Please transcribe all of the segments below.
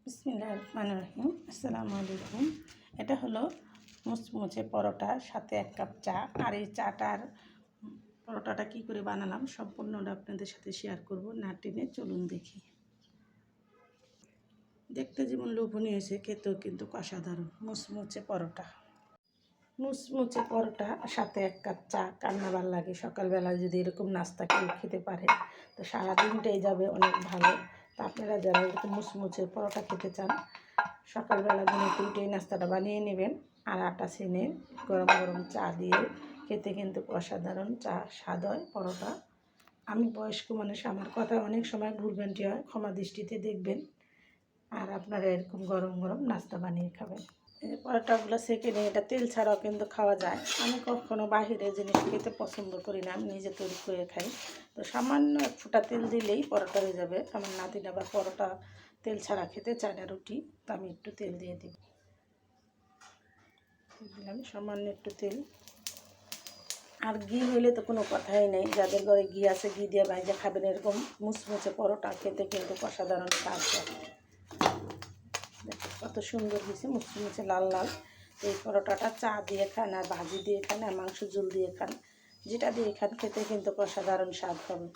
বিসমিল্লাহির রহমানির রহিম। আসসালামু আলাইকুম। এটা হলো মুচমুচে পরোটা, সাথে 1 কাপ চা। আর এই চাটার পরোটাটা কী করে বানালাম সম্পূর্ণটা আপনাদের সাথে শেয়ার করব। না টেনে চলুন দেখি। দেখতে যেমন লোভনীয় হয়েছে, খেতেও কিন্তু অসাধারণ। মুচমুচে পরোটা, মুচমুচে পরোটা সাথে 1 কাপ চা কান্না ভাল লাগে। সকালবেলায় যদি এরকম নাস্তা কেউ খেতে পারে তো সারাদিনটাই যাবে অনেক ভালো। তো আপনারা যারা এরকম মুচমুচে পরোটা খেতে চান, সকালবেলা দিনে উঠে এই নাস্তাটা বানিয়ে নেবেন। আর আটা ছেনে গরম গরম চা দিয়ে খেতে কিন্তু অসাধারণ স্বাদ হয় পরোটা। আমি বয়স্ক মানুষ, আমার কথা অনেক সময় ভুলভ্রান্তি হয়, ক্ষমা দৃষ্টিতে দেখবেন। আর আপনারা এরকম গরম গরম নাস্তা বানিয়ে খাবেন। পরোটাগুলো সেঁকে নিয়ে এটা তেল ছাড়াও কিন্তু খাওয়া যায়। আমি কখনো বাহিরে জিনিস খেতে পছন্দ করি না, আমি নিজে তৈরি করে খাই। তো সামান্য 1 ফোঁটা তেল দিলেই পরোটা হয়ে যাবে। আমার নাতিন আবার পরোটা তেল ছাড়া খেতে চায় না, রুটি। তো আমি একটু তেল দিয়ে দিই, দিলাম সামান্য একটু তেল। আর ঘি হইলে তো কোনো কথাই নেই, যাদের ঘরে ঘি আছে ঘি দিয়ে ভাইজা খাবেন। এরকম মুচমুচে পরোটা খেতে কিন্তু অসাধারণ স্বাদ হয়। কত সুন্দর হয়েছে, মুচমুচে লাল লাল। এই পরোটাটা চা দিয়ে খান, আর ভাজি দিয়ে খান, আর মাংস ঝোল দিয়ে খান, যেটা দিয়ে খান খেতে কিন্তু অসাধারণ স্বাদ হবে।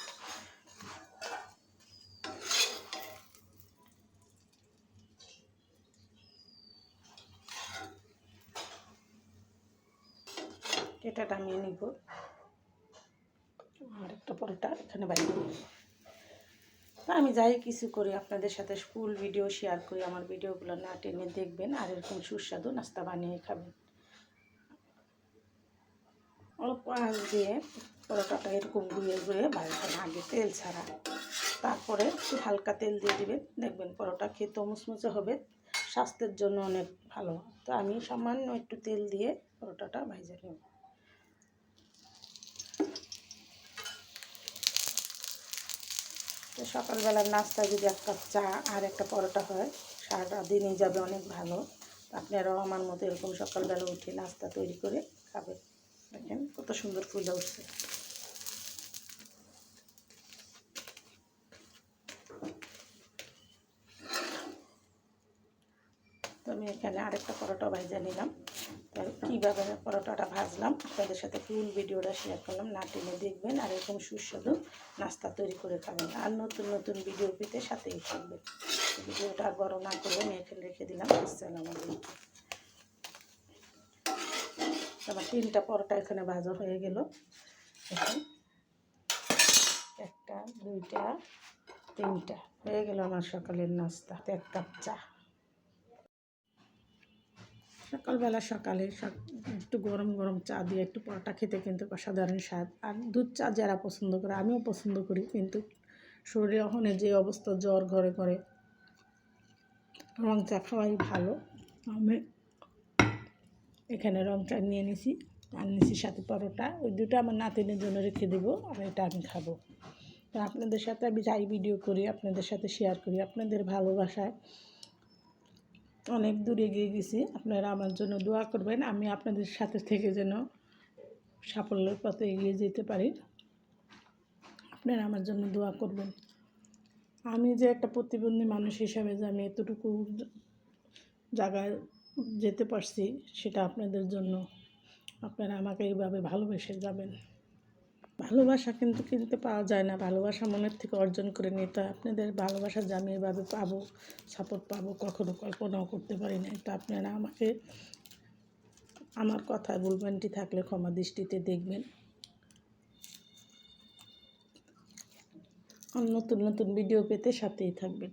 এটা নামিয়ে নিব। আর একটা পরোটা এখানে বাইরে নিব। আমি যাই কিছু করি আপনাদের সাথে ফুল ভিডিও শেয়ার করি। আমার ভিডিওগুলো না টেনে দেখবেন, আর এরকম সুস্বাদু নাস্তা বানিয়ে খাবেন। অল্প আঁচ দিয়ে পরোটাটা এরকম ঘুরিয়ে ঘুরিয়ে ভাজবেন, আগে তেল ছাড়া। তারপরে একটু হালকা তেল দিয়ে দিবেন, দেখবেন পরোটা খেতে মুচমুচে হবে, স্বাস্থ্যের জন্য অনেক ভালো। তো আমি সামান্য একটু তেল দিয়ে পরোটাটা ভেজে নেব। তো সকালবেলার নাস্তা যদি 1 কাপ চা আর একটা পরোটা হয়, সারাটা দিনই যাবে অনেক ভালো। আপনারাও আমার মতো এরকম সকালবেলা উঠে নাস্তা তৈরি করে খাবেন। দেখেন কত সুন্দর ফুলে উঠছে। তো আমি এখানে আরেকটা পরোটা ভেজে নিলাম। তো কীভাবে পরোটাটা ভাজলাম আপনাদের সাথে ফুল ভিডিওটা শেয়ার করলাম, না টেনে দেখবেন। আর এরকম সুস্বাদু নাস্তা তৈরি করে খাবেন। আর নতুন নতুন ভিডিও পেতে সাথেই থাকবেন। ভিডিওটা বড় না করে আমি এখানে রেখে দিলাম। আসসালামু আলাইকুম। আমার 3টা পরোটা এখানে ভাজা হয়ে গেল। এখন 1টা 2টা 3টা হয়ে গেল আমার সকালের নাস্তা। 1 কাপ চা। সকালে একটু গরম গরম চা দিয়ে একটু পরোটা খেতে কিন্তু অসাধারণ স্বাদ। আর দুধ চা যারা পছন্দ করে, আমিও পছন্দ করি, কিন্তু শরীরে এখন যে অবস্থা, জ্বর ঘরে ঘরে, রং চা খাওয়াই ভালো। আমি এখানে রং চা নিয়ে নিছি, আর নিছি সাথে পরোটা। ওই দুটো আমার নাতিনের জন্য রেখে দেবো, আর এটা আমি খাবো। তো আপনাদের সাথে আমি যাই ভিডিও করি আপনাদের সাথে শেয়ার করি। আপনাদের ভালোবাসায় অনেক দূরে এগিয়ে গেছি। আপনারা আমার জন্য দোয়া করবেন, আমি আপনাদের সাথে থেকে যেন সাফল্যের পথে এগিয়ে যেতে পারি। আপনারা আমার জন্য দোয়া করবেন। আমি যে একটা প্রতিবন্ধী মানুষ হিসাবে যে আমি এতটুকু জায়গায় যেতে পারছি, সেটা আপনাদের জন্য। আপনারা আমাকে এইভাবে ভালোবেসে যাবেন। ভালোবাসা কিন্তু কিনতে পাওয়া যায় না, ভালোবাসা মনের থেকে অর্জন করে নিতে হয়। আপনাদের ভালোবাসা যে আমি এভাবে পাবো, সাপোর্ট পাবো, কখনো কল্পনাও করতে পারি না। তো আপনারা আমাকে, আমার কথায় ভুলভ্রান্তি থাকলে ক্ষমা দৃষ্টিতে দেখবেন। নতুন নতুন ভিডিও পেতে সাথেই থাকবেন।